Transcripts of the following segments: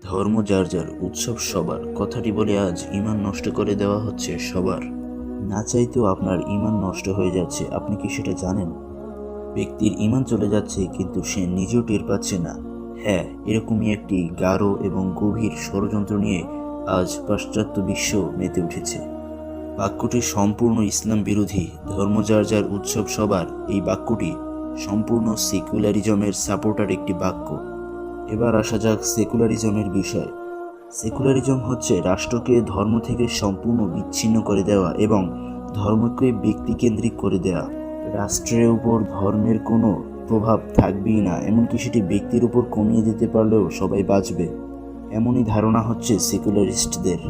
ধর্ম যার যার, উৎসব সবার, কথাটি বলে আজ ঈমান নষ্ট করে দেওয়া হচ্ছে সবার। না চাইতেও আপনার ঈমান নষ্ট হয়ে যাচ্ছে, আপনি কি সেটা জানেন? ব্যক্তির ঈমান চলে যাচ্ছে কিন্তু সে নিজেও টের পাচ্ছে না। হ্যাঁ, এরকমই একটি গাঢ় এবং গভীর ষড়যন্ত্র নিয়ে আজ পাশ্চাত্য বিশ্ব মেতে উঠেছে। বাক্যটি সম্পূর্ণ ইসলাম বিরোধী। ধর্ম যার যার, উৎসব সবার, এই বাক্যটি সম্পূর্ণ সেকুলারিজমের সাপোর্টার একটি বাক্য। এবার আসা যাক সেকুলারিজমের বিষয়। সেকুলারিজম হচ্ছে রাষ্ট্রকে ধর্ম থেকে সম্পূর্ণ বিচ্ছিন্ন করে দেওয়া এবং ধর্মকে ব্যক্তিকেন্দ্রিক করে দেওয়া। রাষ্ট্রের উপর ধর্মের কোনো প্রভাব থাকবেই না, এমনকি সেটি ব্যক্তির উপর কমিয়ে দিতে পারলেও সবাই বাঁচবে, এমনই ধারণা হচ্ছে সেকুলারিস্টদের।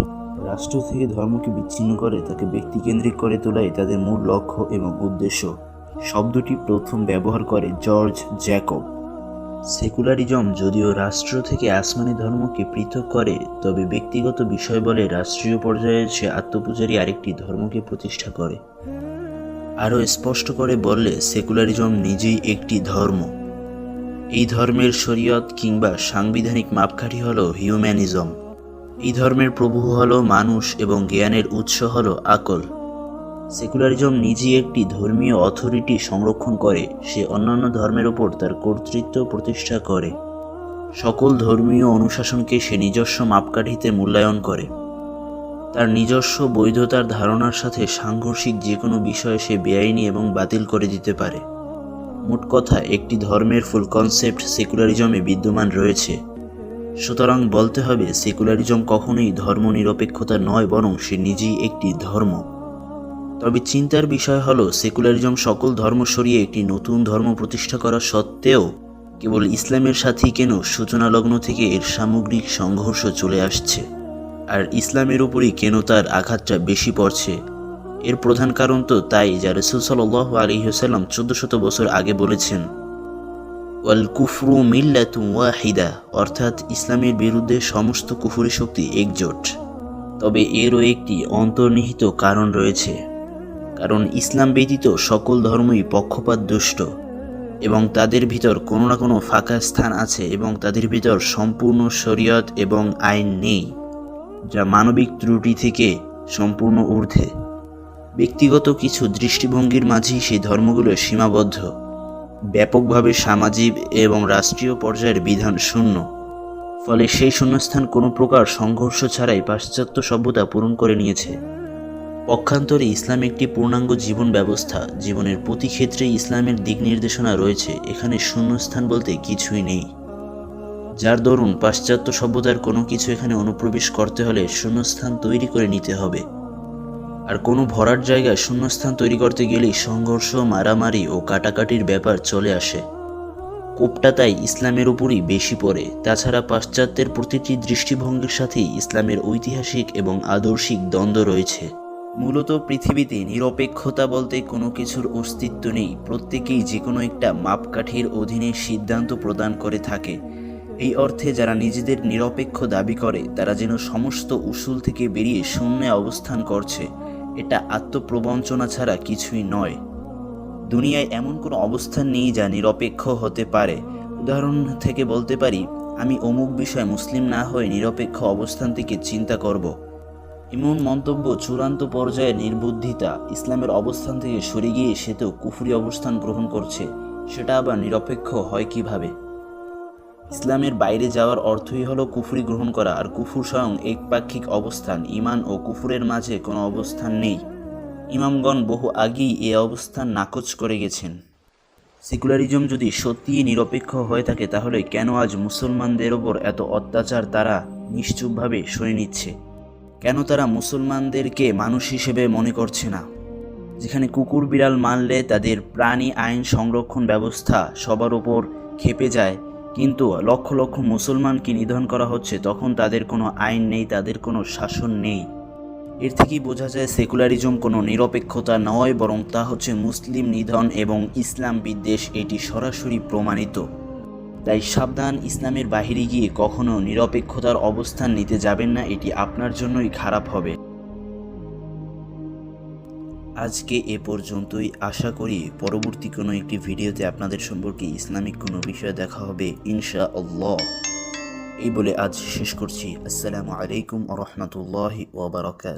রাষ্ট্র থেকে ধর্মকে বিচ্ছিন্ন করে তাকে ব্যক্তিকেন্দ্রিক করে তোলাই তাদের মূল লক্ষ্য এবং উদ্দেশ্য। শব্দটি প্রথম ব্যবহার করে জর্জ জ্যাকব। সেকুলারিজম যদিও রাষ্ট্র থেকে আসমানি ধর্মকে পৃথক করে, তবে ব্যক্তিগত বিষয় বলে রাষ্ট্রীয় পর্যায়ে সে আত্মপূজারী আরেকটি ধর্মকে প্রতিষ্ঠা করে। আরও স্পষ্ট করে বললে সেকুলারিজম নিজেই একটি ধর্ম। এই ধর্মের শরীয়ত কিংবা সাংবিধানিক মাপকাঠি হলো হিউম্যানিজম। এই ধর্মের প্রভু হলো মানুষ এবং জ্ঞানের উৎস হলো আকল। সেকুলারিজম নিজেই একটি ধর্মীয় অথরিটি সংরক্ষণ করে, সে অন্যান্য ধর্মের উপর তার কর্তৃত্ব প্রতিষ্ঠা করে। সকল ধর্মীয় অনুশাসনকে সে নিজস্ব মাপকাঠিতে মূল্যায়ন করে। তার নিজস্ব বৈধতার ধারণার সাথে সাংঘর্ষিক যে কোনো বিষয়ে সে বেআইনি এবং বাতিল করে দিতে পারে। মোট কথা, একটি ধর্মের ফুল কনসেপ্ট সেকুলারিজমে বিদ্যমান রয়েছে। সুতরাং বলতে হবে সেকুলারিজম কখনোই ধর্মনিরপেক্ষতা নয়, বরং সে নিজেই একটি ধর্ম। তবে চিন্তার বিষয় হলো সেকুলারিজম সকল ধর্ম সরিয়ে একটি নতুন ধর্ম প্রতিষ্ঠা করা সত্ত্বেও কেবল ইসলামের সাথেই কেন সূচনালগ্ন থেকে এর সামগ্রিক সংঘর্ষ চলে আসছে, আর ইসলামের উপরই কেন তার আঘাতটা বেশি পড়ছে। এর প্রধান কারণ তো তাই যা রাসূল সাল্লাল্লাহু আলাইহি ওয়াসাল্লাম 1400 বছর আগে বলেছেন, ওয়াল কুফরু মিল্লাতুন ওয়াহিদা, অর্থাৎ ইসলামের বিরুদ্ধে সমস্ত কুফরি শক্তি একজোট। তবে এরও একটি অন্তর্নিহিত কারণ রয়েছে, কারণ ইসলাম ব্যতীত সকল ধর্মই পক্ষপাত দুষ্ট এবং তাদের ভিতর কোনো না কোনো ফাঁকা স্থান আছে এবং তাদের ভিতর সম্পূর্ণ শরীয়ত এবং আইন নেই, যা মানবিক ত্রুটি থেকে সম্পূর্ণ ঊর্ধ্বে। ব্যক্তিগত কিছু দৃষ্টিভঙ্গির মাঝেই সেই ধর্মগুলো সীমাবদ্ধ। ব্যাপকভাবে সামাজিক এবং রাষ্ট্রীয় পর্যায়ের বিধান শূন্য। ফলে সেই শূন্যস্থান কোনো প্রকার সংঘর্ষ ছাড়াই পাশ্চাত্য সভ্যতা পূরণ করে নিয়েছে। পক্ষান্তরে ইসলাম একটি পূর্ণাঙ্গ জীবন ব্যবস্থা। জীবনের প্রতি ক্ষেত্রেই ইসলামের দিক নির্দেশনা রয়েছে, এখানে শূন্যস্থান বলতে কিছুই নেই, যার দরুন পাশ্চাত্য সভ্যতার কোনো কিছু এখানে অনুপ্রবেশ করতে হলে শূন্যস্থান তৈরি করে নিতে হবে। আর কোনো ভরাট জায়গায় শূন্যস্থান তৈরি করতে গেলেই সংঘর্ষ, মারামারি ও কাটাকাটির ব্যাপার চলে আসে। কোপটা তাই ইসলামের উপরই বেশি পড়ে। তাছাড়া পাশ্চাত্যের প্রতিটি দৃষ্টিভঙ্গির সাথেই ইসলামের ঐতিহাসিক এবং আদর্শিক দ্বন্দ্ব রয়েছে। মূলত পৃথিবীতে নিরপেক্ষতা বলতে কোনো কিছুর অস্তিত্ব নেই। প্রত্যেকেই যে কোনো একটা মাপকাঠির অধীনে সিদ্ধান্ত প্রদান করে থাকে। এই অর্থে যারা নিজেদের নিরপেক্ষ দাবি করে তারা যেন সমস্ত উসুল থেকে বেরিয়ে শূন্যে অবস্থান করছে। এটা আত্মপ্রবঞ্চনা ছাড়া কিছুই নয়। দুনিয়ায় এমন কোনো অবস্থান নেই যা নিরপেক্ষ হতে পারে। উদাহরণ থেকে বলতে পারি, আমি অমুক বিষয়ে মুসলিম না হয়ে নিরপেক্ষ অবস্থান থেকে চিন্তা করব। এমন মন্তব্য চূড়ান্ত পর্যায়ে নির্বুদ্ধিতা। ইসলামের অবস্থান থেকে সরে গিয়ে সে তো কুফরি অবস্থান গ্রহণ করছে, সেটা আবার নিরপেক্ষ হয় কিভাবে? ইসলামের বাইরে যাওয়ার অর্থই হলো কুফরি গ্রহণ করা, আর কুফর স্বয়ং একপাক্ষিক অবস্থান। ঈমান ও কুফরের মাঝে কোনো অবস্থান নেই। ইমামগণ বহু আগেই এ অবস্থান নাকচ করে গেছেন। সেকুলারিজম যদি সত্যিই নিরপেক্ষ হয়ে থাকে, তাহলে কেন আজ মুসলমানদের ওপর এত অত্যাচার তারা নিশ্চুপভাবে সয়ে নিচ্ছে? কেন তারা মুসলমানদেরকে মানুষ হিসেবে মনে করছে না? যেখানে কুকুর বিড়াল মারলে তাদের প্রাণী আইন সংরক্ষণ ব্যবস্থা সবার ওপর খেপে যায়, কিন্তু লক্ষ লক্ষ মুসলমানকে নিধন করা হচ্ছে, তখন তাদের কোনো আইন নেই, তাদের কোনো শাসন নেই। এর থেকেই বোঝা যায় সেকুলারিজম কোনো নিরপেক্ষতা নয়, বরং তা হচ্ছে মুসলিম নিধন এবং ইসলাম বিদ্বেষ। এটি সরাসরি প্রমাণিত। তাই সাবধান, ইসলামের বাহিরে গিয়ে কখনো নিরপেক্ষতার অবস্থান নিতে যাবেন না, এটি আপনার জন্যই খারাপ হবে। আজকে এ পর্যন্তই। আশা করি পরবর্তী কোনো একটি ভিডিওতে আপনাদের সম্পর্কে ইসলামিক কোনো বিষয় দেখা হবে ইনশাআল্লাহ। এই বলে আজ শেষ করছি। আসসালামু আলাইকুম ওয়া রাহমাতুল্লাহি ওয়া বারাকাতুহু।